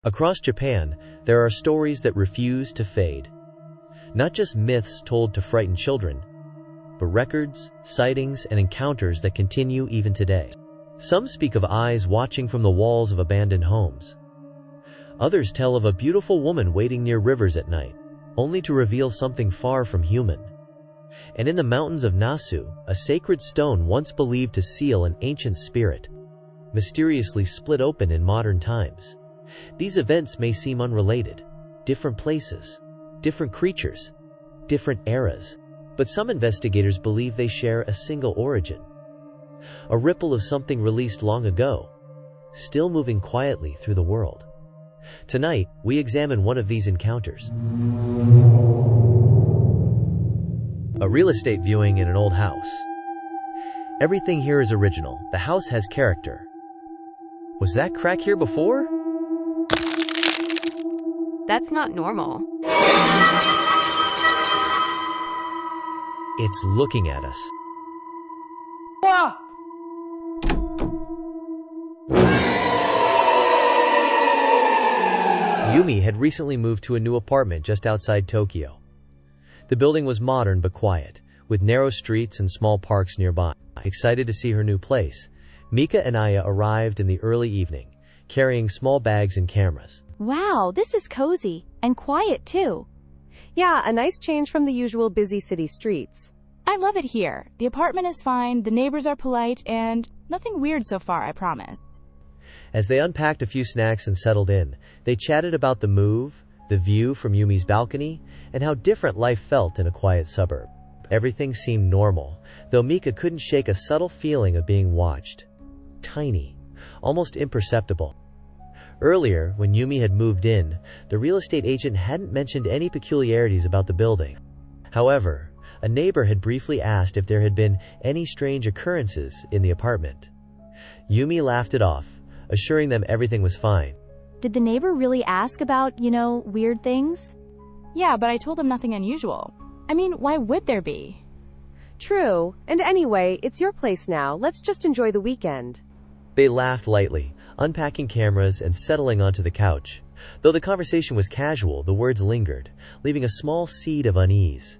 Across Japan, there are stories that refuse to fade. Not just myths told to frighten children, but records, sightings, and encounters that continue even today. Some speak of eyes watching from the walls of abandoned homes. Others tell of a beautiful woman waiting near rivers at night, only to reveal something far from human. And in the mountains of Nasu, a sacred stone once believed to seal an ancient spirit, mysteriously split open in modern times. These events may seem unrelated, different places, different creatures, different eras, but some investigators believe they share a single origin. A ripple of something released long ago, still moving quietly through the world. Tonight, we examine one of these encounters. A real estate viewing in an old house. Everything here is original. The house has character. Was that crack here before? That's not normal. It's looking at us. Yumi had recently moved to a new apartment just outside Tokyo. The building was modern but quiet, with narrow streets and small parks nearby. Excited to see her new place, Mika and Aya arrived in the early evening, carrying small bags and cameras. Wow, this is cozy and quiet too. Yeah, a nice change from the usual busy city streets. I love it here. The apartment is fine, the neighbors are polite, and nothing weird so far, I promise. As they unpacked a few snacks and settled in, they chatted about the move, the view from Yumi's balcony, and how different life felt in a quiet suburb. Everything seemed normal, though Mika couldn't shake a subtle feeling of being watched. Tiny, almost imperceptible. Earlier, when Yumi had moved in, the real estate agent hadn't mentioned any peculiarities about the building. However, a neighbor had briefly asked if there had been any strange occurrences in the apartment. Yumi laughed it off, assuring them everything was fine. Did the neighbor really ask about, weird things? Yeah, but I told them nothing unusual. I mean, why would there be? True, and anyway, it's your place now. Let's just enjoy the weekend. They laughed lightly, unpacking cameras and settling onto the couch. Though the conversation was casual, the words lingered, leaving a small seed of unease.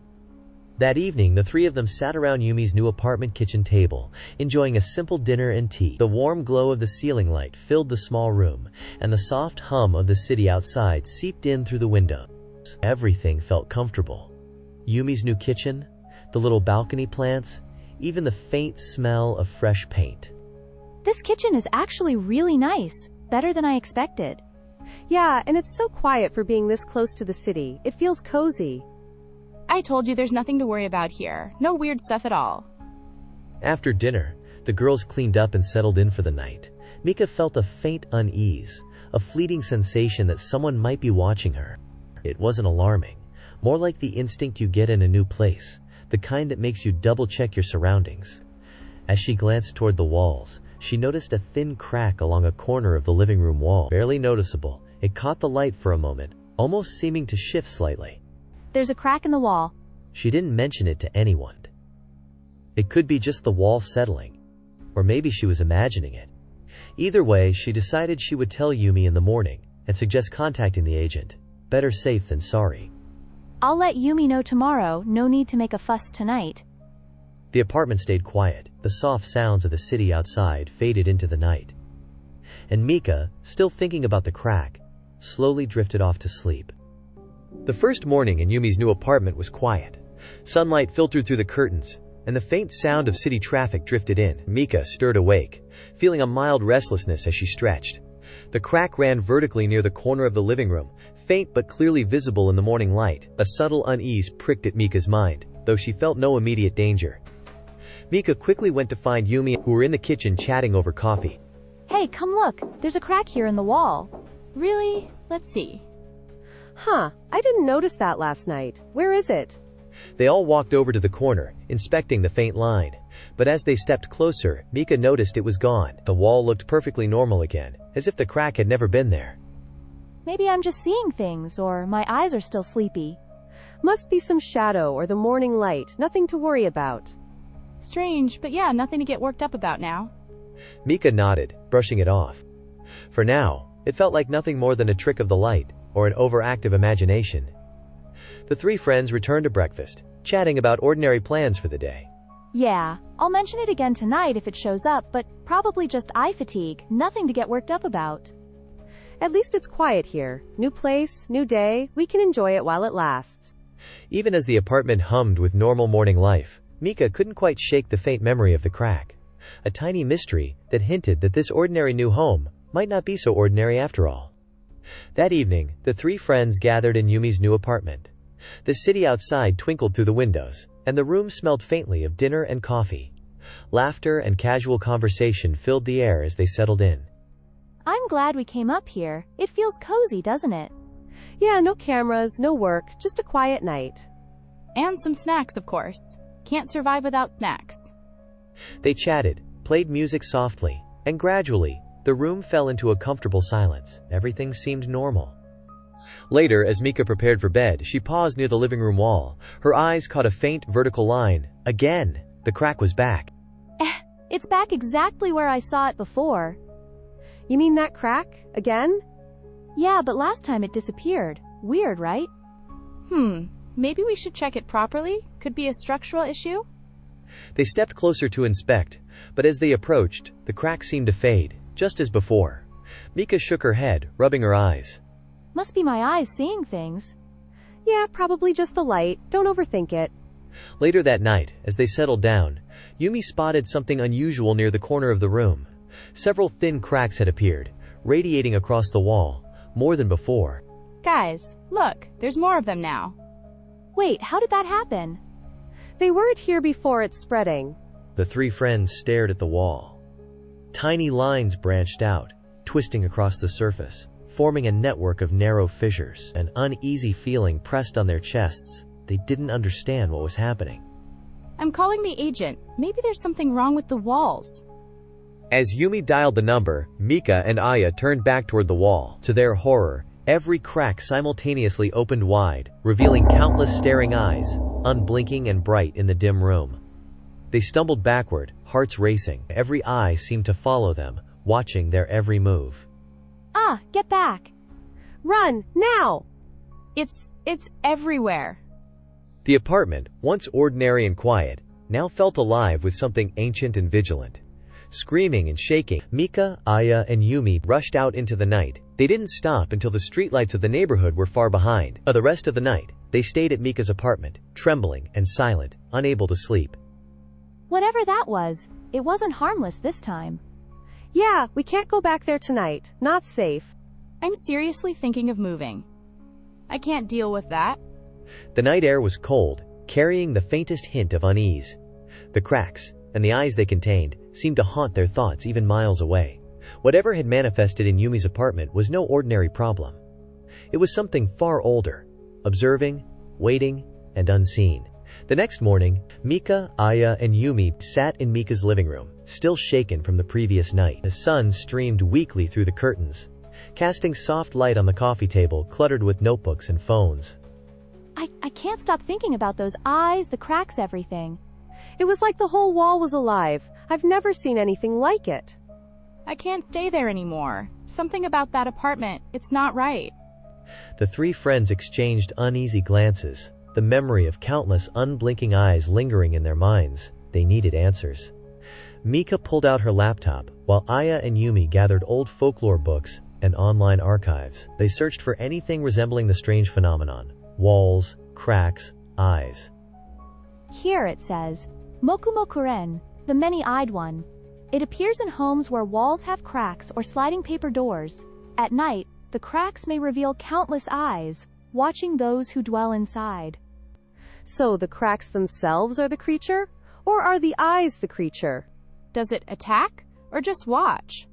That evening, the three of them sat around Yumi's new apartment kitchen table, enjoying a simple dinner and tea. The warm glow of the ceiling light filled the small room, and the soft hum of the city outside seeped in through the windows. Everything felt comfortable. Yumi's new kitchen, the little balcony plants, even the faint smell of fresh paint. This kitchen is actually really nice, better than I expected. Yeah, and it's so quiet for being this close to the city. It feels cozy. I told you there's nothing to worry about here. No weird stuff at all. After dinner, the girls cleaned up and settled in for the night. Mika felt a faint unease, a fleeting sensation that someone might be watching her. It wasn't alarming, more like the instinct you get in a new place, the kind that makes you double-check your surroundings. As she glanced toward the walls, she noticed a thin crack along a corner of the living room wall. Barely noticeable, it caught the light for a moment, almost seeming to shift slightly. There's a crack in the wall. She didn't mention it to anyone. It could be just the wall settling, or maybe she was imagining it. Either way, she decided she would tell Yumi in the morning and suggest contacting the agent. Better safe than sorry. I'll let Yumi know tomorrow, no need to make a fuss tonight. The apartment stayed quiet. The soft sounds of the city outside faded into the night. And Mika, still thinking about the crack, slowly drifted off to sleep. The first morning in Yumi's new apartment was quiet. Sunlight filtered through the curtains, and the faint sound of city traffic drifted in. Mika stirred awake, feeling a mild restlessness as she stretched. The crack ran vertically near the corner of the living room, faint but clearly visible in the morning light. A subtle unease pricked at Mika's mind, though she felt no immediate danger. Mika quickly went to find Yumi, who were in the kitchen chatting over coffee. Hey, come look. There's a crack here in the wall. Really? Let's see. Huh, I didn't notice that last night. Where is it? They all walked over to the corner, inspecting the faint line. But as they stepped closer, Mika noticed it was gone. The wall looked perfectly normal again, as if the crack had never been there. Maybe I'm just seeing things, or my eyes are still sleepy. Must be some shadow or the morning light. Nothing to worry about. Strange, but yeah, nothing to get worked up about now. Mika nodded, brushing it off. For now, It felt like nothing more than a trick of the light, or an overactive imagination. The three friends returned to breakfast, chatting about ordinary plans for the day. Yeah, I'll mention it again tonight if it shows up, but probably just eye fatigue, nothing to get worked up about. At least it's quiet here. New place, new day, we can enjoy it while it lasts. Even as the apartment hummed with normal morning life, Mika couldn't quite shake the faint memory of the crack. A tiny mystery that hinted that this ordinary new home might not be so ordinary after all. That evening, the three friends gathered in Yumi's new apartment. The city outside twinkled through the windows, and the room smelled faintly of dinner and coffee. Laughter and casual conversation filled the air as they settled in. I'm glad we came up here. It feels cozy, doesn't it? Yeah, no cameras, no work, just a quiet night. And some snacks, of course. Can't survive without snacks. They chatted, played music softly, and gradually, the room fell into a comfortable silence. Everything seemed normal. Later, as Mika prepared for bed, she paused near the living room wall. Her eyes caught a faint vertical line. Again, the crack was back. It's back exactly where I saw it before. You mean that crack? Again? Yeah, but last time it disappeared. Weird, right? Maybe we should check it properly? Could be a structural issue? They stepped closer to inspect, but as they approached, the crack seemed to fade, just as before. Mika shook her head, rubbing her eyes. Must be my eyes seeing things. Yeah, probably just the light. Don't overthink it. Later that night, as they settled down, Yumi spotted something unusual near the corner of the room. Several thin cracks had appeared, radiating across the wall, more than before. Guys, look, there's more of them now. Wait, how did that happen? They weren't here before it's spreading. The three friends stared at the wall. Tiny lines branched out, twisting across the surface, forming a network of narrow fissures. An uneasy feeling pressed on their chests. They didn't understand what was happening. I'm calling the agent. Maybe there's something wrong with the walls. As Yumi dialed the number, Mika and Aya turned back toward the wall. To their horror, every crack simultaneously opened wide, revealing countless staring eyes, unblinking and bright in the dim room. They stumbled backward, hearts racing. Every eye seemed to follow them, watching their every move. Ah, get back! Run, now! It's everywhere. The apartment, once ordinary and quiet, now felt alive with something ancient and vigilant. Screaming and shaking, Mika, Aya, and Yumi rushed out into the night. They didn't stop until the streetlights of the neighborhood were far behind. The rest of the night, they stayed at Mika's apartment, trembling and silent, unable to sleep. Whatever that was, it wasn't harmless this time. Yeah, we can't go back there tonight. Not safe. I'm seriously thinking of moving. I can't deal with that. The night air was cold, carrying the faintest hint of unease. The cracks, and the eyes they contained, seemed to haunt their thoughts even miles away. Whatever had manifested in Yumi's apartment was no ordinary problem. It was something far older, observing, waiting, and unseen. The next morning, Mika, Aya, and Yumi sat in Mika's living room, still shaken from the previous night. The sun streamed weakly through the curtains, casting soft light on the coffee table cluttered with notebooks and phones. I can't stop thinking about those eyes, the cracks, everything. It was like the whole wall was alive. I've never seen anything like it. I can't stay there anymore. Something about that apartment, it's not right. The three friends exchanged uneasy glances, the memory of countless unblinking eyes lingering in their minds. They needed answers. Mika pulled out her laptop, while Aya and Yumi gathered old folklore books and online archives. They searched for anything resembling the strange phenomenon. Walls, cracks, eyes. Here it says, Mokumokuren, the many-eyed one. It appears in homes where walls have cracks or sliding paper doors. At night, the cracks may reveal countless eyes, watching those who dwell inside. So the cracks themselves are the creature? Or are the eyes the creature? Does it attack, or just watch?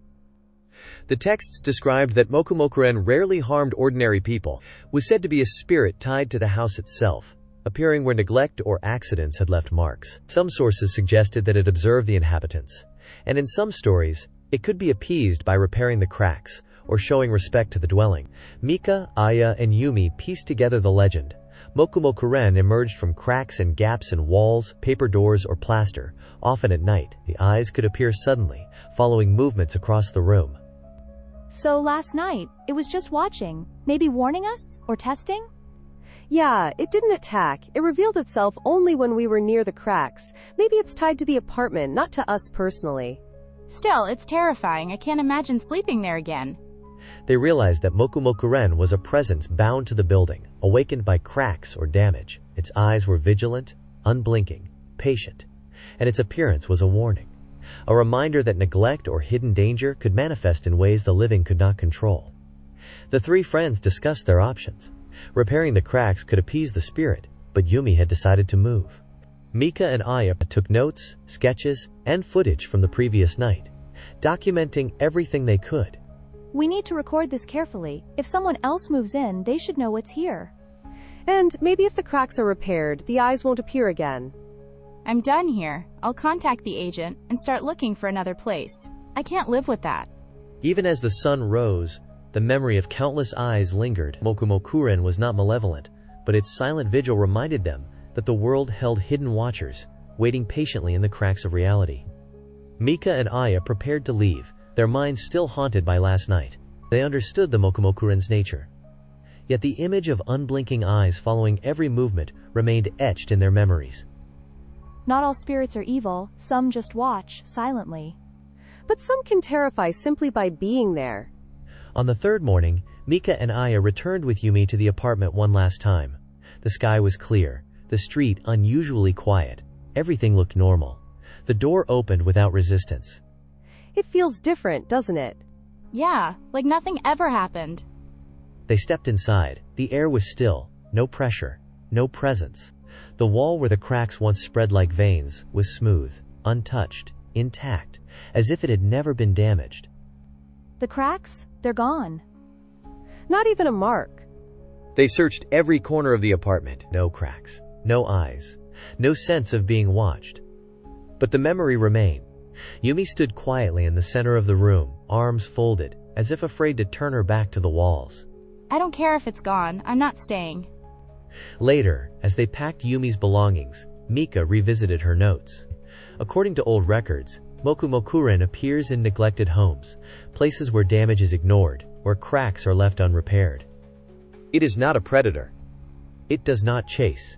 The texts described that Mokumokuren rarely harmed ordinary people, was said to be a spirit tied to the house itself, appearing where neglect or accidents had left marks. Some sources suggested that it observed the inhabitants, and in some stories, it could be appeased by repairing the cracks or showing respect to the dwelling. Mika, Aya, and Yumi pieced together the legend. Mokumokuren emerged from cracks and gaps in walls, paper doors, or plaster. Often at night, the eyes could appear suddenly, following movements across the room. So last night, it was just watching, maybe warning us, or testing? Yeah, it didn't attack. It revealed itself only when we were near the cracks. Maybe it's tied to the apartment, not to us personally. Still, it's terrifying. I can't imagine sleeping there again. They realized that Mokumokuren was a presence bound to the building, awakened by cracks or damage. Its eyes were vigilant, unblinking, patient, and its appearance was a warning. A reminder that neglect or hidden danger could manifest in ways the living could not control. The three friends discussed their options. Repairing the cracks could appease the spirit, but Yumi had decided to move. Mika and Aya took notes, sketches, and footage from the previous night, documenting everything they could. We need to record this carefully. If someone else moves in, they should know what's here. And maybe if the cracks are repaired, the eyes won't appear again. I'm done here. I'll contact the agent and start looking for another place. I can't live with that. Even as the sun rose, the memory of countless eyes lingered. Mokumokuren was not malevolent, but its silent vigil reminded them that the world held hidden watchers, waiting patiently in the cracks of reality. Mika and Aya prepared to leave, their minds still haunted by last night. They understood the Mokumokuren's nature. Yet the image of unblinking eyes following every movement remained etched in their memories. Not all spirits are evil, some just watch, silently. But some can terrify simply by being there. On the third morning, Mika and Aya returned with Yumi to the apartment one last time. The sky was clear, the street unusually quiet. Everything looked normal. The door opened without resistance. It feels different, doesn't it? Yeah, like nothing ever happened. They stepped inside. The air was still, no pressure, no presence. The wall where the cracks once spread like veins was smooth, untouched, intact, as if it had never been damaged. The cracks? They're gone. Not even a mark. They searched every corner of the apartment. No cracks, no eyes, no sense of being watched. But the memory remained. Yumi stood quietly in the center of the room, arms folded, as if afraid to turn her back to the walls. I don't care if it's gone. I'm not staying. Later, as they packed Yumi's belongings, Mika revisited her notes. According to old records, Mokumokuren appears in neglected homes, places where damage is ignored, where cracks are left unrepaired. It is not a predator. It does not chase.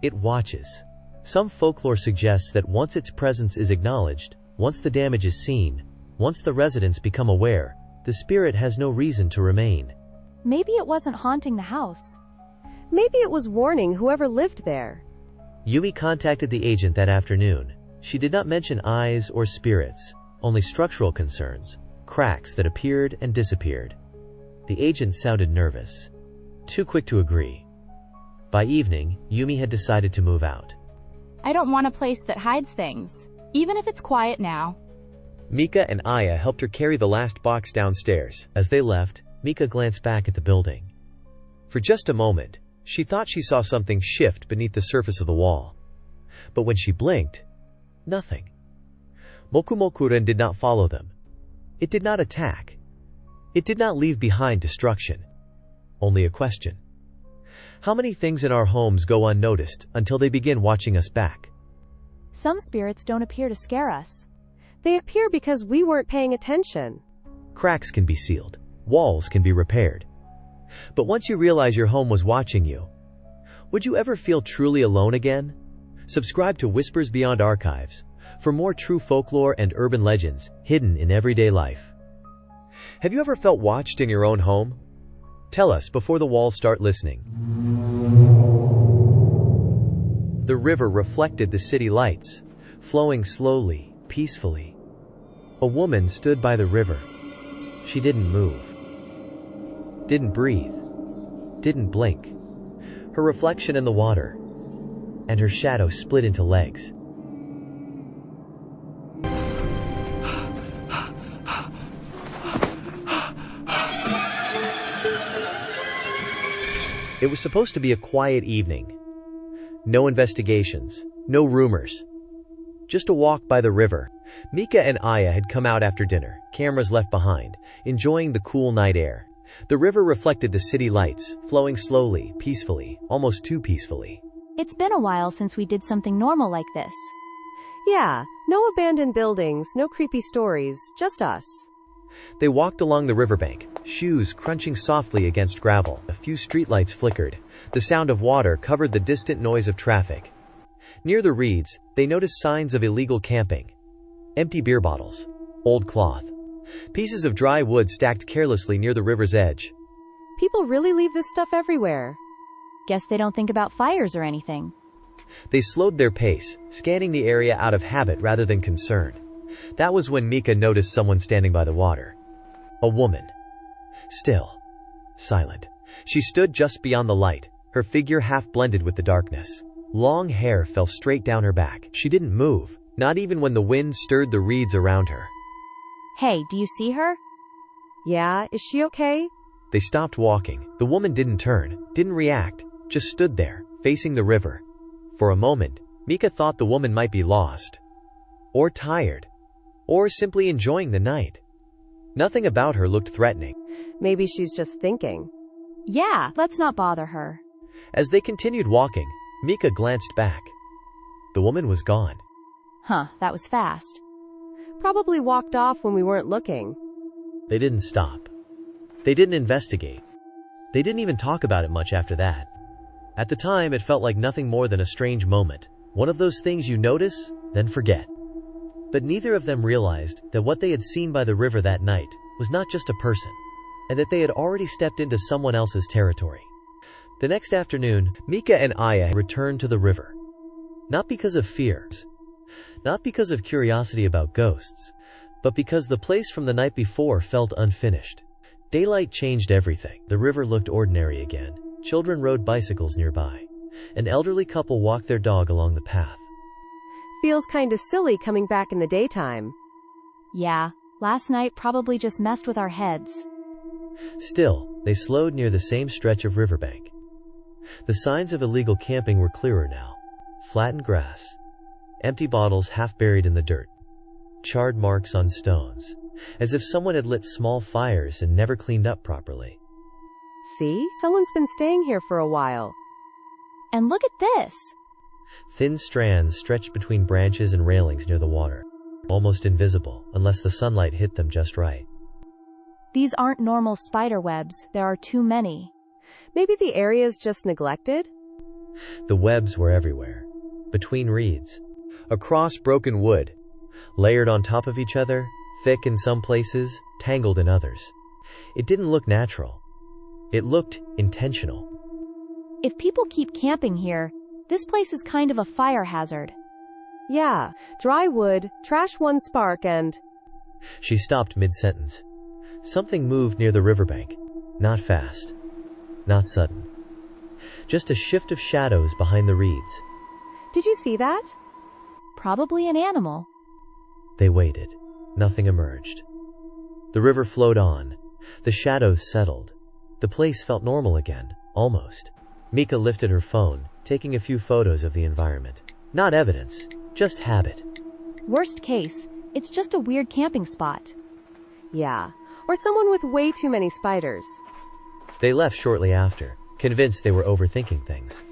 It watches. Some folklore suggests that once its presence is acknowledged, once the damage is seen, once the residents become aware, the spirit has no reason to remain. Maybe it wasn't haunting the house. Maybe it was warning whoever lived there. Yumi contacted the agent that afternoon. She did not mention eyes or spirits, only structural concerns, cracks that appeared and disappeared. The agent sounded nervous, too quick to agree. By evening, Yumi had decided to move out. I don't want a place that hides things, even if it's quiet now. Mika and Aya helped her carry the last box downstairs. As they left, Mika glanced back at the building. For just a moment, she thought she saw something shift beneath the surface of the wall. But when she blinked, nothing. Mokumokuren did not follow them. It did not attack. It did not leave behind destruction. Only a question. How many things in our homes go unnoticed until they begin watching us back? Some spirits don't appear to scare us. They appear because we weren't paying attention. Cracks can be sealed. Walls can be repaired. But once you realize your home was watching you, would you ever feel truly alone again? Subscribe to Whispers Beyond Archives for more true folklore and urban legends hidden in everyday life. Have you ever felt watched in your own home? Tell us before the walls start listening. The river reflected the city lights, flowing slowly, peacefully. A woman stood by the river. She didn't move, didn't breathe, didn't blink. Her reflection in the water, and her shadow split into legs. It was supposed to be a quiet evening. No investigations, no rumors. Just a walk by the river. Mika and Aya had come out after dinner, cameras left behind, enjoying the cool night air. The river reflected the city lights, flowing slowly, peacefully, almost too peacefully. It's been a while since we did something normal like this. Yeah, no abandoned buildings, no creepy stories, just us. They walked along the riverbank, shoes crunching softly against gravel. A few streetlights flickered. The sound of water covered the distant noise of traffic. Near the reeds, they noticed signs of illegal camping. Empty beer bottles, old cloth, pieces of dry wood stacked carelessly near the river's edge. People really leave this stuff everywhere. Guess they don't think about fires or anything. They slowed their pace, scanning the area out of habit rather than concern. That was when Mika noticed someone standing by the water. A woman. Still. Silent. She stood just beyond the light, her figure half blended with the darkness. Long hair fell straight down her back. She didn't move, not even when the wind stirred the reeds around her. Hey, do you see her? Yeah, is she okay? They stopped walking. The woman didn't turn, didn't react, just stood there, facing the river. For a moment, Mika thought the woman might be lost. Or tired. Or simply enjoying the night. Nothing about her looked threatening. Maybe she's just thinking. Yeah, let's not bother her. As they continued walking, Mika glanced back. The woman was gone. Huh, that was fast. Probably walked off when we weren't looking. They didn't stop. They didn't investigate. They didn't even talk about it much after that. At the time, it felt like nothing more than a strange moment. One of those things you notice, then forget. But neither of them realized that what they had seen by the river that night was not just a person, and that they had already stepped into someone else's territory. The next afternoon, Mika and Aya returned to the river. Not because of fear, not because of curiosity about ghosts, but because the place from the night before felt unfinished. Daylight changed everything. The river looked ordinary again. Children rode bicycles nearby. An elderly couple walked their dog along the path. Feels kinda silly coming back in the daytime. Yeah, last night probably just messed with our heads. Still, they slowed near the same stretch of riverbank. The signs of illegal camping were clearer now. Flattened grass. Empty bottles half buried in the dirt. Charred marks on stones, as if someone had lit small fires and never cleaned up properly. See? Someone's been staying here for a while. And look at this! Thin strands stretched between branches and railings near the water. Almost invisible, unless the sunlight hit them just right. These aren't normal spider webs, there are too many. Maybe the area's just neglected? The webs were everywhere. Between reeds. Across broken wood. Layered on top of each other, thick in some places, tangled in others. It didn't look natural. It looked intentional. If people keep camping here, this place is kind of a fire hazard. Yeah, dry wood, trash one spark and... She stopped mid-sentence. Something moved near the riverbank. Not fast. Not sudden. Just a shift of shadows behind the reeds. Did you see that? Probably an animal. They waited. Nothing emerged. The river flowed on. The shadows settled. The place felt normal again, almost. Mika lifted her phone, taking a few photos of the environment. Not evidence, just habit. Worst case, it's just a weird camping spot. Yeah, or someone with way too many spiders. They left shortly after, convinced they were overthinking things.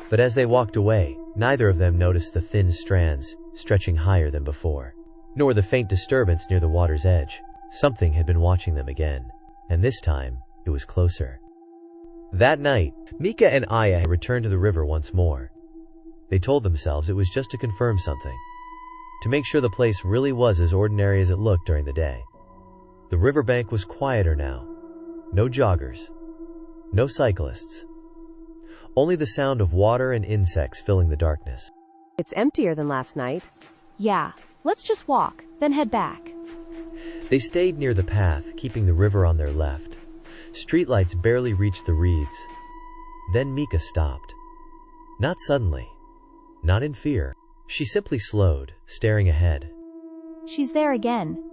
But as they walked away, neither of them noticed the thin strands stretching higher than before, nor the faint disturbance near the water's edge. Something had been watching them again, and this time, it was closer. That night, Mika and Aya returned to the river once more. They told themselves it was just to confirm something, to make sure the place really was as ordinary as it looked during the day. The riverbank was quieter now. No joggers. No cyclists. Only the sound of water and insects filling the darkness. It's emptier than last night. Yeah, let's just walk, then head back. They stayed near the path, keeping the river on their left. Streetlights barely reached the reeds. Then Mika stopped. Not suddenly. Not in fear. She simply slowed, staring ahead. She's there again.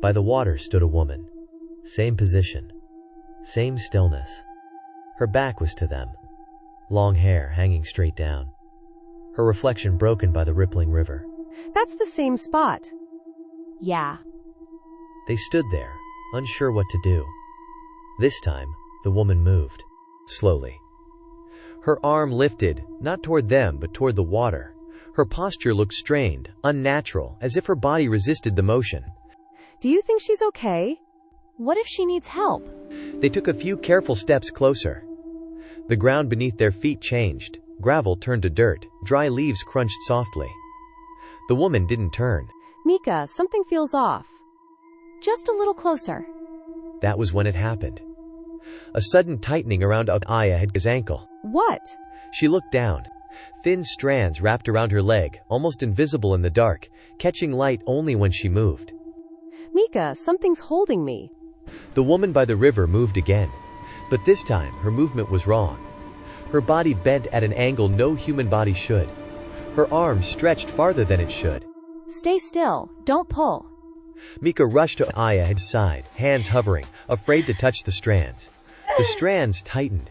By the water stood a woman. Same position. Same stillness. Her back was to them. Long hair hanging straight down. Her reflection broken by the rippling river. That's the same spot. Yeah. They stood there, unsure what to do. This time, the woman moved. Slowly. Her arm lifted, not toward them, but toward the water. Her posture looked strained, unnatural, as if her body resisted the motion. Do you think she's okay? What if she needs help? They took a few careful steps closer. The ground beneath their feet changed. Gravel turned to dirt. Dry leaves crunched softly. The woman didn't turn. Mika, something feels off. Just a little closer. That was when it happened. A sudden tightening around Aya's ankle. What? She looked down. Thin strands wrapped around her leg, almost invisible in the dark, catching light only when she moved. Mika, something's holding me. The woman by the river moved again. But this time, her movement was wrong. Her body bent at an angle no human body should. Her arms stretched farther than it should. Stay still, don't pull. Mika rushed to Aya's side, hands hovering, afraid to touch the strands. The strands tightened.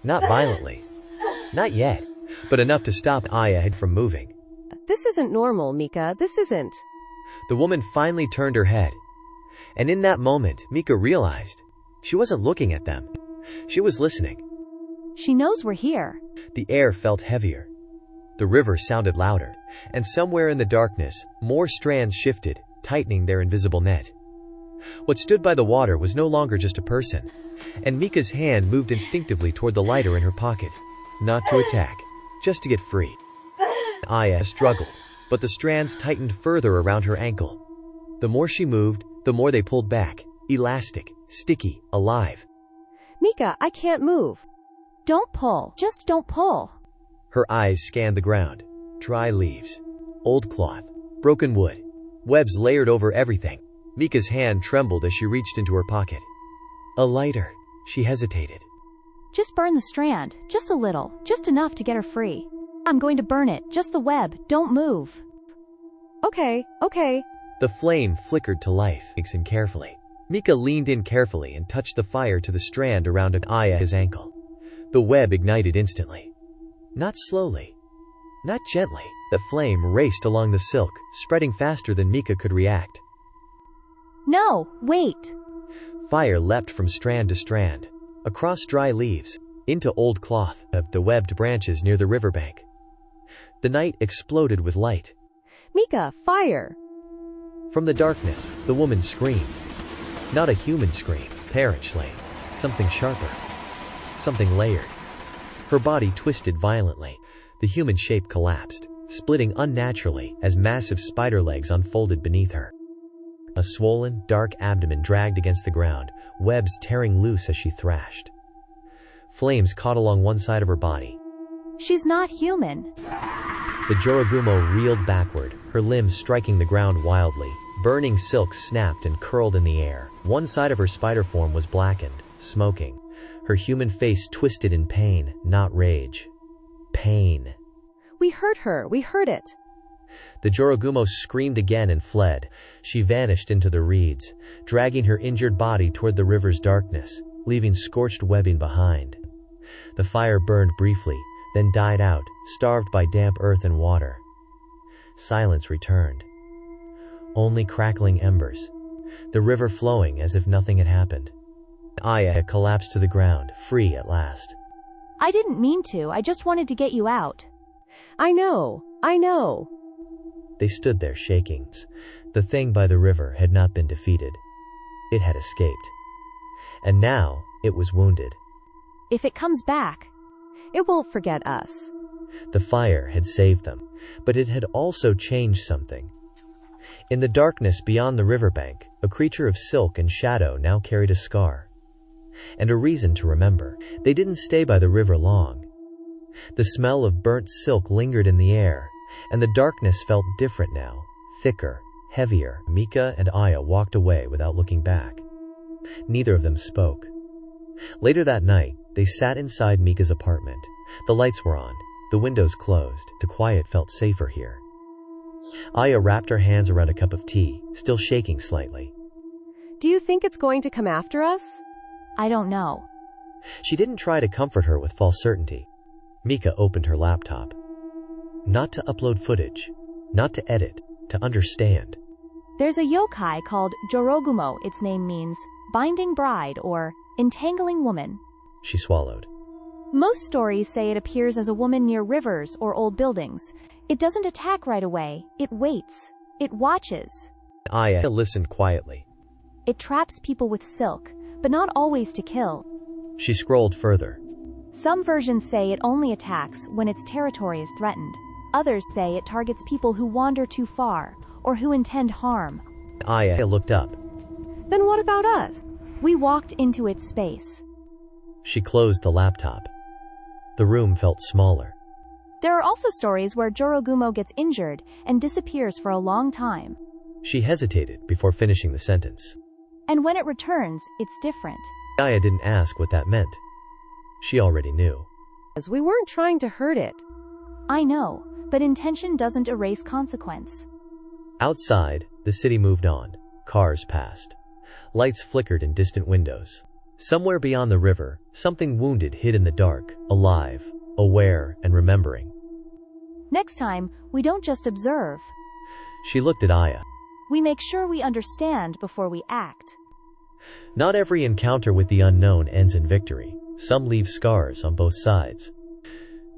Not violently. Not yet, but enough to stop Aya from moving. This isn't normal, Mika. This isn't. The woman finally turned her head. And in that moment, Mika realized she wasn't looking at them. She was listening. She knows we're here. The air felt heavier. The river sounded louder. And somewhere in the darkness, more strands shifted, tightening their invisible net. What stood by the water was no longer just a person. And Mika's hand moved instinctively toward the lighter in her pocket. Not to attack, just to get free. Aya struggled, but the strands tightened further around her ankle. The more she moved, the more they pulled back. Elastic, sticky, alive. Mika, I can't move. Don't pull. Just don't pull. Her eyes scanned the ground. Dry leaves. Old cloth. Broken wood. Webs layered over everything. Mika's hand trembled as she reached into her pocket. A lighter. She hesitated. Just burn the strand. Just a little. Just enough to get her free. I'm going to burn it. Just the web. Don't move. Okay. The flame flickered to life, fixing carefully. Mika leaned in carefully and touched the fire to the strand around Aya's ankle. The web ignited instantly. Not slowly. Not gently. The flame raced along the silk, spreading faster than Mika could react. No, wait. Fire leapt from strand to strand, across dry leaves, into old cloth, of the webbed branches near the riverbank. The night exploded with light. Mika, fire! From the darkness, the woman screamed. Not a human scream, parachly. Something sharper. Something layered. Her body twisted violently. The human shape collapsed, splitting unnaturally as massive spider legs unfolded beneath her. A swollen, dark abdomen dragged against the ground, webs tearing loose as she thrashed. Flames caught along one side of her body. She's not human. The Jorōgumo reeled backward, her limbs striking the ground wildly. Burning silk snapped and curled in the air. One side of her spider form was blackened, smoking. Her human face twisted in pain, not rage. Pain. We hurt her. We heard it. The Jorōgumo screamed again and fled. She vanished into the reeds, dragging her injured body toward the river's darkness, leaving scorched webbing behind. The fire burned briefly, then died out, starved by damp earth and water. Silence returned. Only crackling embers. The river flowing as if nothing had happened. Aya collapsed to the ground, free at last. I didn't mean to. I just wanted to get you out. I know. They stood there shaking. The thing by the river had not been defeated. It had escaped. And now, it was wounded. If it comes back, it won't forget us. The fire had saved them, but it had also changed something. In the darkness beyond the riverbank, a creature of silk and shadow now carried a scar. And a reason to remember. They didn't stay by the river long. The smell of burnt silk lingered in the air, and the darkness felt different now, thicker, heavier. Mika and Aya walked away without looking back. Neither of them spoke. Later that night, they sat inside Mika's apartment. The lights were on, the windows closed. The quiet felt safer here. Aya wrapped her hands around a cup of tea, still shaking slightly. Do you think it's going to come after us? I don't know. She didn't try to comfort her with false certainty. Mika opened her laptop. Not to upload footage, not to edit, to understand. There's a yokai called Jorōgumo. Its name means binding bride or entangling woman. She swallowed. Most stories say it appears as a woman near rivers or old buildings. It doesn't attack right away. It waits. It watches. Aya listened quietly. It traps people with silk, but not always to kill. She scrolled further. Some versions say it only attacks when its territory is threatened. Others say it targets people who wander too far, or who intend harm. Aya looked up. Then what about us? We walked into its space. She closed the laptop. The room felt smaller. There are also stories where Jorōgumo gets injured and disappears for a long time. She hesitated before finishing the sentence. And when it returns, it's different. Aya didn't ask what that meant. She already knew. As we weren't trying to hurt it. I know, but intention doesn't erase consequence. Outside, the city moved on. Cars passed. Lights flickered in distant windows. Somewhere beyond the river, something wounded hid in the dark, alive, aware, and remembering. Next time, we don't just observe. She looked at Aya. We make sure we understand before we act. Not every encounter with the unknown ends in victory. Some leave scars on both sides.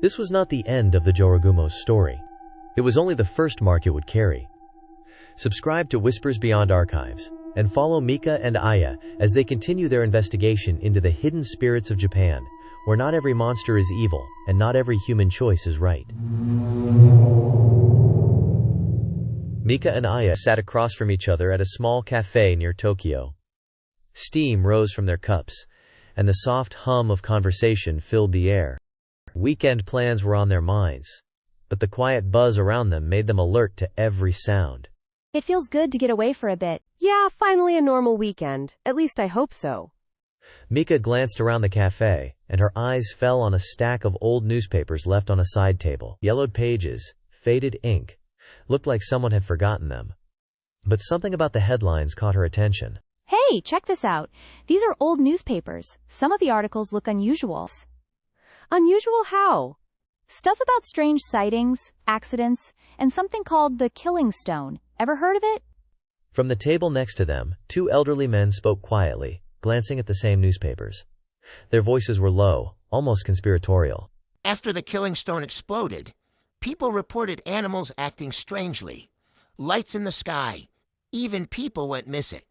This was not the end of the Jorōgumo's story. It was only the first mark it would carry. Subscribe to Whispers Beyond Archives, and follow Mika and Aya as they continue their investigation into the hidden spirits of Japan, where not every monster is evil, and not every human choice is right. Mika and Aya sat across from each other at a small cafe near Tokyo. Steam rose from their cups, and the soft hum of conversation filled the air. Weekend plans were on their minds, but the quiet buzz around them made them alert to every sound. It feels good to get away for a bit. Yeah, finally a normal weekend. At least I hope so. Mika glanced around the cafe, and her eyes fell on a stack of old newspapers left on a side table. Yellowed pages, faded ink, looked like someone had forgotten them. But something about the headlines caught her attention. Hey, check this out. These are old newspapers. Some of the articles look unusual. Unusual how? Stuff about strange sightings, accidents, and something called the Killing Stone. Ever heard of it? From the table next to them, two elderly men spoke quietly, glancing at the same newspapers. Their voices were low, almost conspiratorial. After the Killing Stone exploded, people reported animals acting strangely. Lights in the sky. Even people went missing.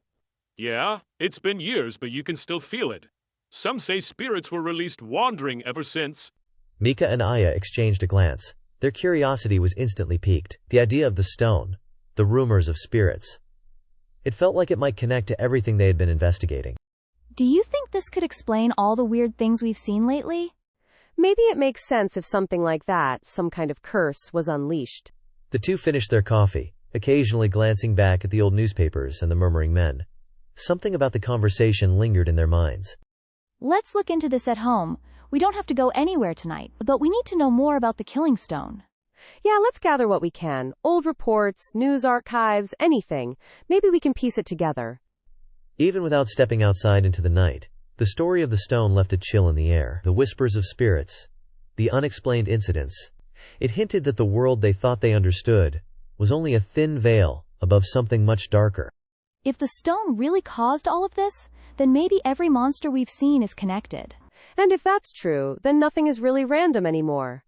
Yeah, it's been years, but you can still feel it. Some say spirits were released wandering ever since. Mika and Aya exchanged a glance. Their curiosity was instantly piqued. The idea of the stone, the rumors of spirits. It felt like it might connect to everything they had been investigating. Do you think this could explain all the weird things we've seen lately? Maybe it makes sense if something like that, some kind of curse, was unleashed. The two finished their coffee, occasionally glancing back at the old newspapers and the murmuring men. Something about the conversation lingered in their minds. Let's look into this at home. We don't have to go anywhere tonight, but we need to know more about the Killing Stone. Yeah, let's gather what we can. Old reports, news archives, anything. Maybe we can piece it together. Even without stepping outside into the night, the story of the stone left a chill in the air. The whispers of spirits, the unexplained incidents. It hinted that the world they thought they understood was only a thin veil above something much darker. If the stone really caused all of this, then maybe every monster we've seen is connected. And if that's true, then nothing is really random anymore.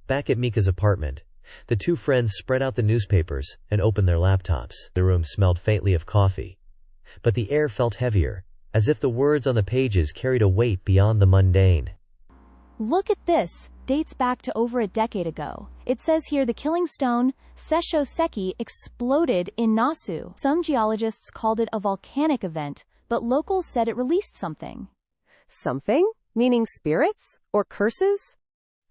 Back at Mika's apartment, the two friends spread out the newspapers and opened their laptops. The room smelled faintly of coffee, but the air felt heavier, as if the words on the pages carried a weight beyond the mundane. Look at this. Dates back to over a decade ago. It says here the Killing Stone, Sesshō-seki, exploded in Nasu. Some geologists called it a volcanic event, but locals said it released something. Something? Meaning spirits? Or curses?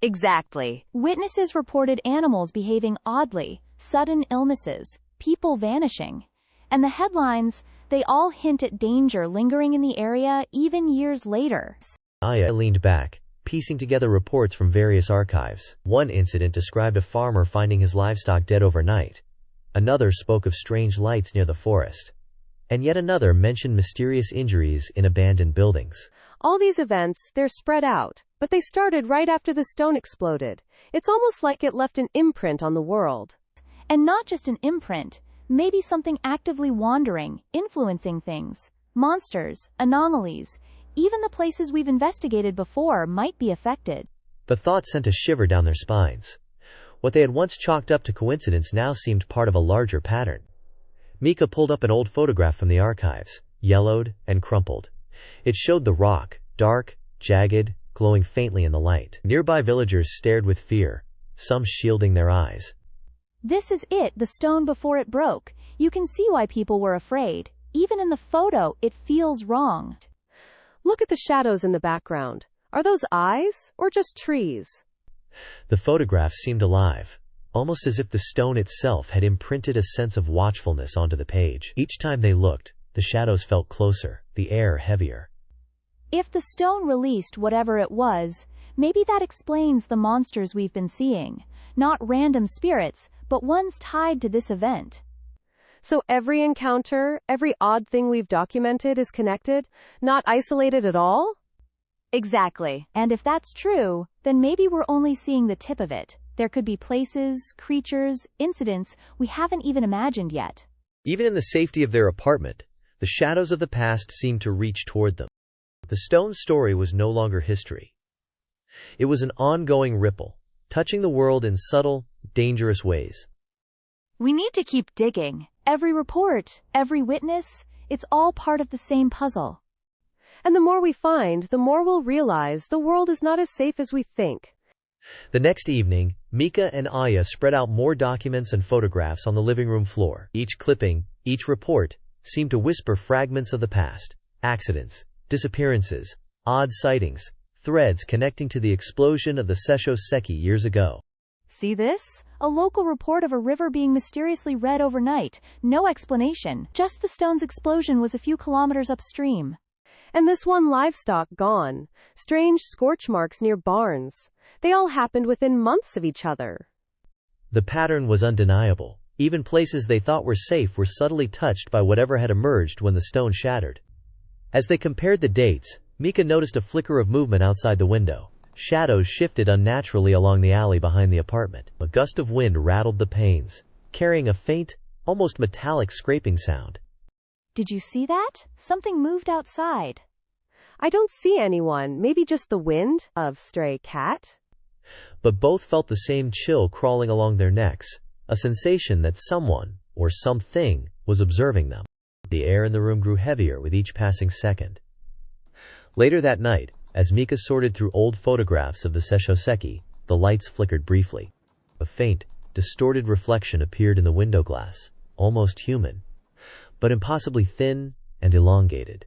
Exactly. Witnesses reported animals behaving oddly, sudden illnesses, people vanishing. And the headlines, they all hint at danger lingering in the area even years later. Aya leaned back, piecing together reports from various archives. One incident described a farmer finding his livestock dead overnight. Another spoke of strange lights near the forest. And yet another mentioned mysterious injuries in abandoned buildings. All these events, they're spread out, but they started right after the stone exploded. It's almost like it left an imprint on the world. And not just an imprint, maybe something actively wandering, influencing things. Monsters, anomalies, even the places we've investigated before might be affected. The thought sent a shiver down their spines. What they had once chalked up to coincidence now seemed part of a larger pattern. Mika pulled up an old photograph from the archives. yellowed, and crumpled. It showed the rock, dark, jagged, glowing faintly in the light. Nearby villagers stared with fear, some shielding their eyes. This is it, the stone before it broke. You can see why people were afraid. Even in the photo, it feels wrong. Look at the shadows in the background. Are those eyes or just trees? The photograph seemed alive, almost as if the stone itself had imprinted a sense of watchfulness onto the page. Each time they looked, the shadows felt closer, the air heavier. If the stone released whatever it was, maybe that explains the monsters we've been seeing. Not random spirits, but ones tied to this event. So every encounter, every odd thing we've documented is connected, not isolated at all? Exactly. And if that's true, then maybe we're only seeing the tip of it. There could be places, creatures, incidents we haven't even imagined yet. Even in the safety of their apartment, the shadows of the past seemed to reach toward them. The stone story was no longer history. It was an ongoing ripple, touching the world in subtle, dangerous ways. We need to keep digging. Every report, every witness, it's all part of the same puzzle. And the more we find, the more we'll realize the world is not as safe as we think. The next evening, Mika and Aya spread out more documents and photographs on the living room floor. Each clipping, each report, seemed to whisper fragments of the past: accidents, disappearances, odd sightings, threads connecting to the explosion of the Sesshō-seki years ago. See this? A local report of a river being mysteriously red overnight. No explanation. Just the stone's explosion was a few kilometers upstream. And this one, livestock gone. Strange scorch marks near barns. They all happened within months of each other. The pattern was undeniable. Even places they thought were safe were subtly touched by whatever had emerged when the stone shattered. As they compared the dates, Mika noticed a flicker of movement outside the window. Shadows shifted unnaturally along the alley behind the apartment. A gust of wind rattled the panes, carrying a faint, almost metallic scraping sound. Did you see that? Something moved outside. I don't see anyone. Maybe just the wind? Of stray cat? But both felt the same chill crawling along their necks, a sensation that someone, or something, was observing them. The air in the room grew heavier with each passing second. Later that night, as Mika sorted through old photographs of the Sesshō-seki, the lights flickered briefly. A faint, distorted reflection appeared in the window glass, almost human, but impossibly thin and elongated.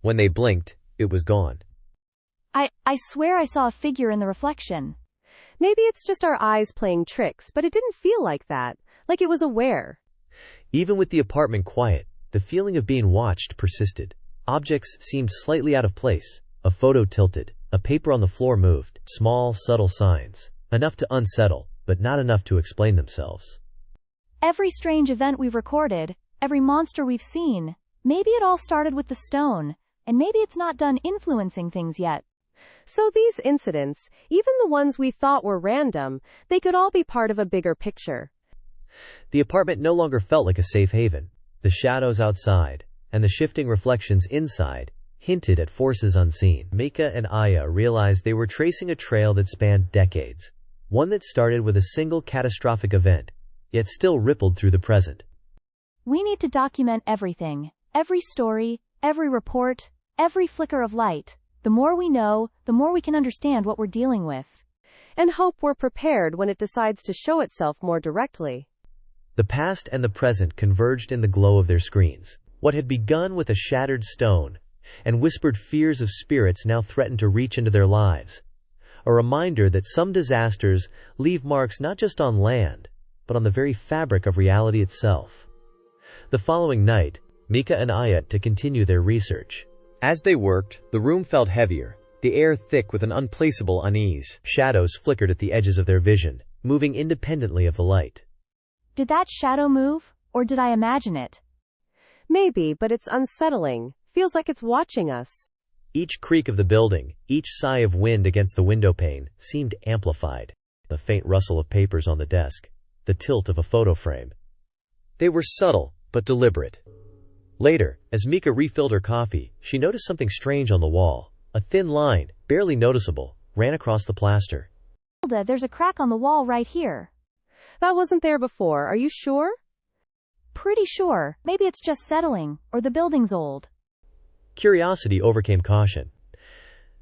When they blinked, it was gone. I swear I saw a figure in the reflection. Maybe it's just our eyes playing tricks, but it didn't feel like that, like it was aware. Even with the apartment quiet, the feeling of being watched persisted. Objects seemed slightly out of place. A photo tilted, a paper on the floor moved. Small, subtle signs. Enough to unsettle, but not enough to explain themselves. Every strange event we've recorded, every monster we've seen, maybe it all started with the stone, and maybe it's not done influencing things yet. So these incidents, even the ones we thought were random, they could all be part of a bigger picture. The apartment no longer felt like a safe haven. The shadows outside, and the shifting reflections inside, hinted at forces unseen. Mika and Aya realized they were tracing a trail that spanned decades, one that started with a single catastrophic event, yet still rippled through the present. We need to document everything, every story, every report, every flicker of light. The more we know, the more we can understand what we're dealing with. And hope we're prepared when it decides to show itself more directly. The past and the present converged in the glow of their screens. What had begun with a shattered stone and whispered fears of spirits now threatened to reach into their lives. A reminder that some disasters leave marks not just on land, but on the very fabric of reality itself. The following night, Mika and Aya to continue their research. As they worked, the room felt heavier, the air thick with an unplaceable unease. Shadows flickered at the edges of their vision, moving independently of the light. Did that shadow move, or did I imagine it? Maybe, but it's unsettling. Feels like it's watching us. Each creak of the building, each sigh of wind against the window pane, seemed amplified. The faint rustle of papers on the desk, the tilt of a photo frame. They were subtle, but deliberate. Later, as Mika refilled her coffee, she noticed something strange on the wall. A thin line, barely noticeable, ran across the plaster. There's a crack on the wall right here. That wasn't there before, are you sure? Pretty sure, maybe it's just settling, or the building's old. Curiosity overcame caution.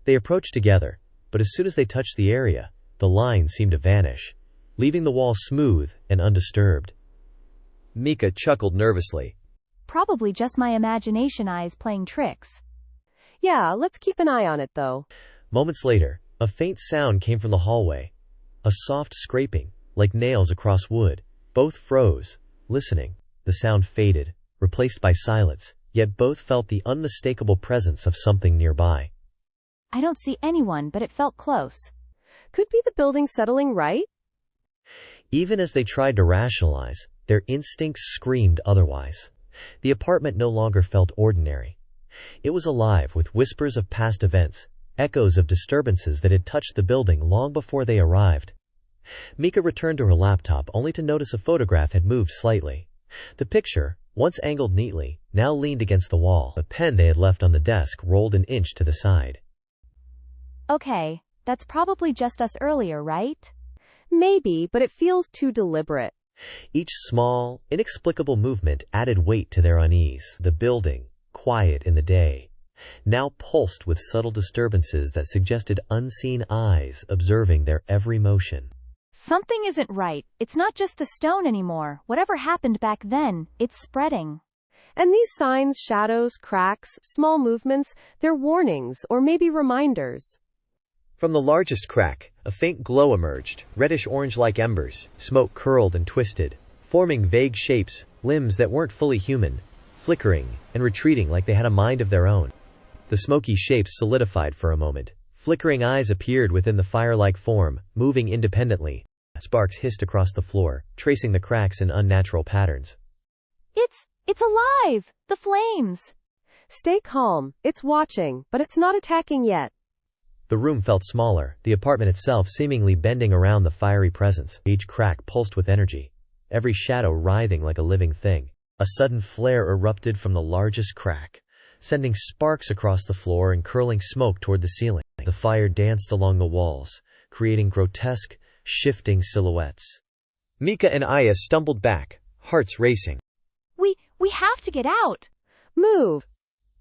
They approached together, but as soon as they touched the area, the lines seemed to vanish, leaving the wall smooth and undisturbed. Mika chuckled nervously. Probably just my imagination eyes playing tricks. Yeah, let's keep an eye on it though. Moments later, a faint sound came from the hallway. A soft scraping, like nails across wood. Both froze, listening. The sound faded, replaced by silence, yet both felt the unmistakable presence of something nearby. I don't see anyone, but it felt close. Could be the building settling, right? Even as they tried to rationalize, their instincts screamed otherwise. The apartment no longer felt ordinary. It was alive with whispers of past events, echoes of disturbances that had touched the building long before they arrived. Mika returned to her laptop only to notice a photograph had moved slightly. The picture, once angled neatly, now leaned against the wall. A pen they had left on the desk rolled an inch to the side. Okay, that's probably just us earlier, right? Maybe, but it feels too deliberate. Each small, inexplicable movement added weight to their unease. The building, quiet in the day, now pulsed with subtle disturbances that suggested unseen eyes observing their every motion. Something isn't right. It's not just the stone anymore. Whatever happened back then, it's spreading. And these signs, shadows, cracks, small movements, they're warnings or maybe reminders. From the largest crack, a faint glow emerged, reddish-orange like embers. Smoke curled and twisted, forming vague shapes, limbs that weren't fully human, flickering and retreating like they had a mind of their own. The smoky shapes solidified for a moment. Flickering eyes appeared within the fire-like form, moving independently. Sparks hissed across the floor, tracing the cracks in unnatural patterns. It's alive! The flames! Stay calm. It's watching, but it's not attacking yet. The room felt smaller, the apartment itself seemingly bending around the fiery presence. Each crack pulsed with energy, every shadow writhing like a living thing. A sudden flare erupted from the largest crack, sending sparks across the floor and curling smoke toward the ceiling. The fire danced along the walls, creating grotesque, shifting silhouettes. Mika and Aya stumbled back, hearts racing. We have to get out! Move!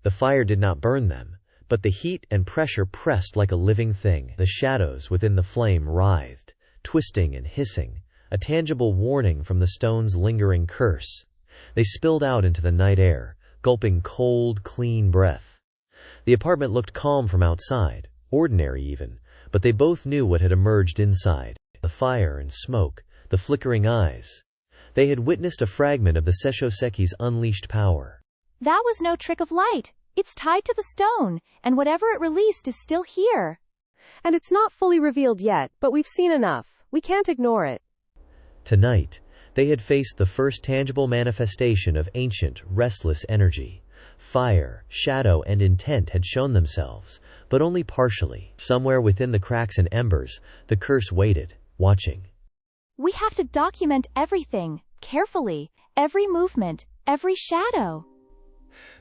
The fire did not burn them, but the heat and pressure pressed like a living thing. The shadows within the flame writhed, twisting and hissing, a tangible warning from the stone's lingering curse. They spilled out into the night air, gulping cold, clean breath. The apartment looked calm from outside, ordinary even, but they both knew what had emerged inside. The fire and smoke, the flickering eyes. They had witnessed a fragment of the Sesshō-seki's unleashed power. That was no trick of light. It's tied to the stone, and whatever it released is still here. And it's not fully revealed yet, but we've seen enough. We can't ignore it. Tonight, they had faced the first tangible manifestation of ancient, restless energy. Fire, shadow, and intent had shown themselves, but only partially. Somewhere within the cracks and embers, the curse waited, watching. We have to document everything, carefully, every movement, every shadow.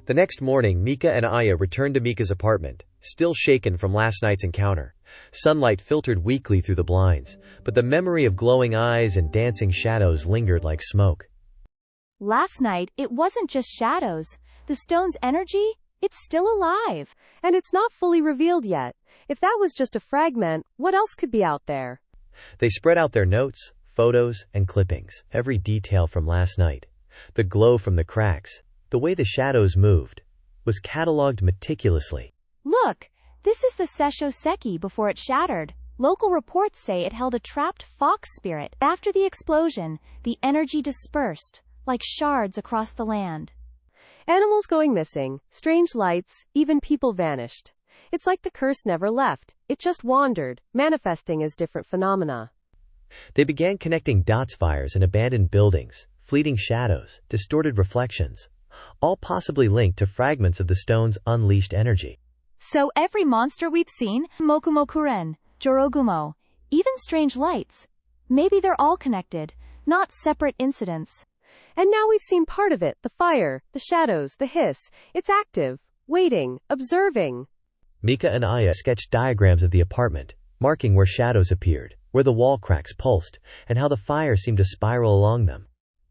The next morning, Mika and Aya returned to Mika's apartment, still shaken from last night's encounter. Sunlight filtered weakly through the blinds, but the memory of glowing eyes and dancing shadows lingered like smoke. Last night, it wasn't just shadows. The stone's energy, it's still alive. And it's not fully revealed yet. If that was just a fragment, what else could be out there? They spread out their notes, photos, and clippings, every detail from last night. The glow from the cracks, the way the shadows moved, was catalogued meticulously. Look, this is the Sesshō-seki before it shattered. Local reports say it held a trapped fox spirit. After the explosion, the energy dispersed, like shards across the land. Animals going missing, strange lights, even people vanished. It's like the curse never left. It just wandered, manifesting as different phenomena. They began connecting dots, fires in abandoned buildings, fleeting shadows, distorted reflections, all possibly linked to fragments of the stone's unleashed energy. So every monster we've seen, Mokumokuren, Jorōgumo, even strange lights, maybe they're all connected, not separate incidents. And now we've seen part of it, the fire, the shadows, the hiss. It's active, waiting, observing. Mika and Aya sketched diagrams of the apartment, marking where shadows appeared, where the wall cracks pulsed, and how the fire seemed to spiral along them.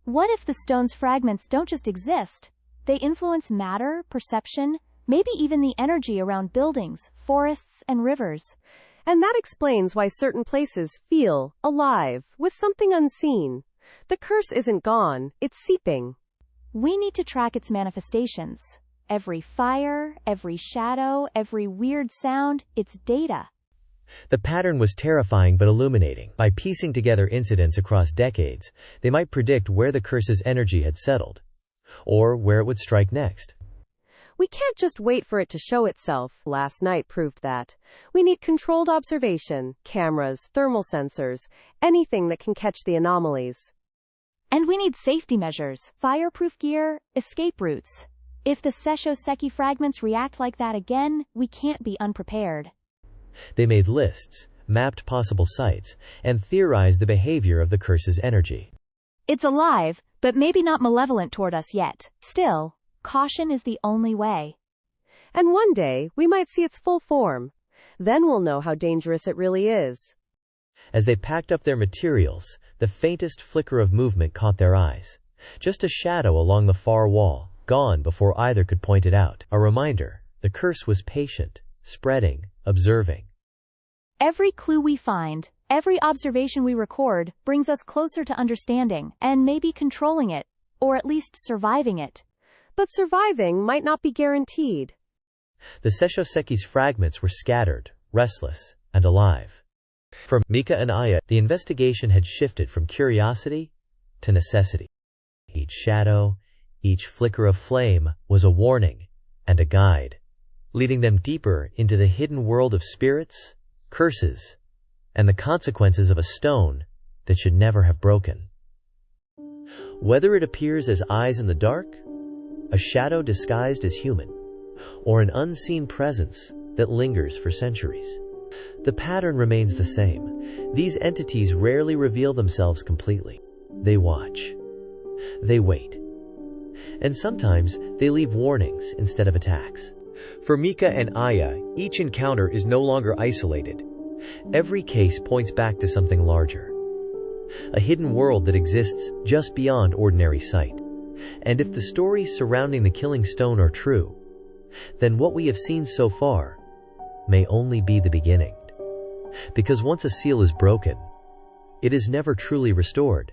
What if the stone's fragments don't just exist? They influence matter, perception, maybe even the energy around buildings, forests, and rivers. And that explains why certain places feel alive with something unseen. The curse isn't gone, it's seeping. We need to track its manifestations. Every fire, every shadow, every weird sound, it's data. The pattern was terrifying but illuminating. By piecing together incidents across decades, they might predict where the curse's energy had settled, or where it would strike next. We can't just wait for it to show itself. Last night proved that. We need controlled observation, cameras, thermal sensors, anything that can catch the anomalies. And we need safety measures, fireproof gear, escape routes. If the Sesshō-seki fragments react like that again, we can't be unprepared. They made lists, mapped possible sites, and theorized the behavior of the curse's energy. It's alive, but maybe not malevolent toward us yet. Still, caution is the only way. And one day, we might see its full form. Then we'll know how dangerous it really is. As they packed up their materials, the faintest flicker of movement caught their eyes. Just a shadow along the far wall, gone before either could point it out. A reminder, the curse was patient, spreading, observing. Every clue we find, every observation we record, brings us closer to understanding, and maybe controlling it, or at least surviving it. But surviving might not be guaranteed. The Sesshō-seki's fragments were scattered, restless, and alive. For Mika and Aya, the investigation had shifted from curiosity to necessity. Each shadow, each flicker of flame was a warning and a guide, leading them deeper into the hidden world of spirits, curses, and the consequences of a stone that should never have broken. Whether it appears as eyes in the dark, a shadow disguised as human, or an unseen presence that lingers for centuries, the pattern remains the same. These entities rarely reveal themselves completely. They watch. They wait. And sometimes they leave warnings instead of attacks. For Mika and Aya, each encounter is no longer isolated. Every case points back to something larger. A hidden world that exists just beyond ordinary sight. And if the stories surrounding the killing stone are true, then what we have seen so far may only be the beginning. Because once a seal is broken, it is never truly restored.